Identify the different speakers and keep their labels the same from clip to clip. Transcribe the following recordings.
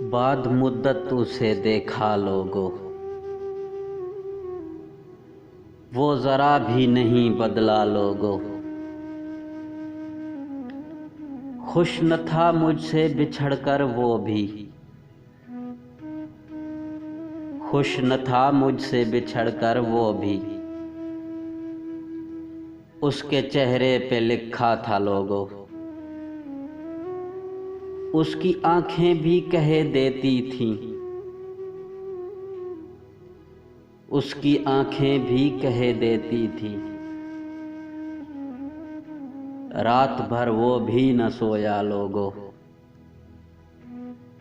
Speaker 1: बाद मुद्दत उसे देखा लोगों, वो जरा भी नहीं बदला लोगों। खुश न था मुझसे बिछड़कर वो भी, खुश न था मुझसे बिछड़कर वो भी। उसके चेहरे पे लिखा था लोगों, उसकी आंखें भी कहे देती थीं, उसकी आंखें भी कहे देती थी। रात भर वो भी न सोया लोगों,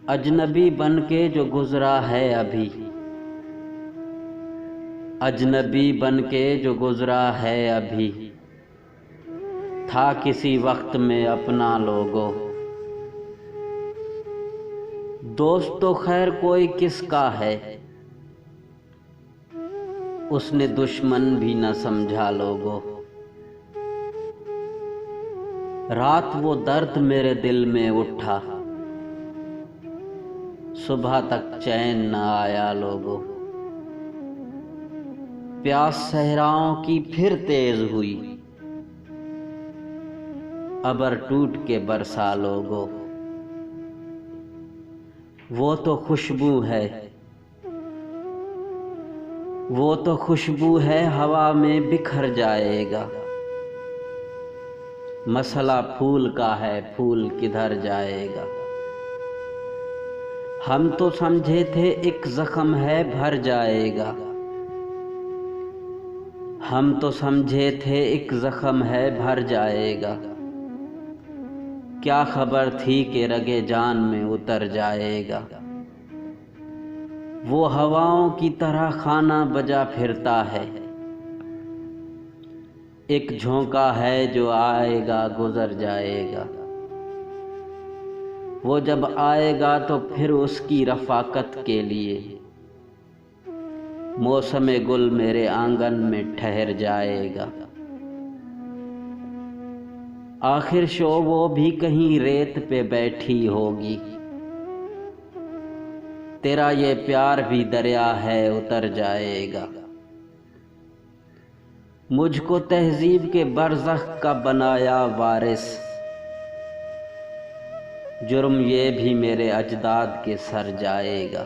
Speaker 1: अजनबी बन के जो गुजरा है अभी, अजनबी बन के जो गुजरा है अभी। था किसी वक्त में अपना लोगों, दोस्त तो खैर कोई किसका है, उसने दुश्मन भी न समझा लोगों। रात वो दर्द मेरे दिल में उठा, सुबह तक चैन न आया लोगों। प्यास सहराओं की फिर तेज हुई, अबर टूट के बरसा लोगों। वो तो खुशबू है, वो तो खुशबू है हवा में बिखर जाएगा। मसला फूल का है, फूल किधर जाएगा। हम तो समझे थे एक जख्म है भर जाएगा, हम तो समझे थे एक जख्म है भर जाएगा। क्या खबर थी कि रगे जान में उतर जाएगा। वो हवाओं की तरह खाना बजा फिरता है, एक झोंका है जो आएगा गुजर जाएगा। वो जब आएगा तो फिर उसकी रफ़ाकत के लिए मौसम गुल मेरे आंगन में ठहर जाएगा। आखिर शो वो भी कहीं रेत पे बैठी होगी, तेरा ये प्यार भी दरिया है उतर जाएगा। मुझको तहजीब के बरज़ख का बनाया वारिस, जुर्म ये भी मेरे अजदाद के सर जाएगा।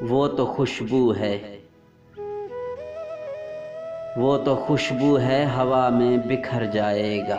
Speaker 1: वो तो खुशबू है, वो तो खुशबू है हवा में बिखर जाएगा।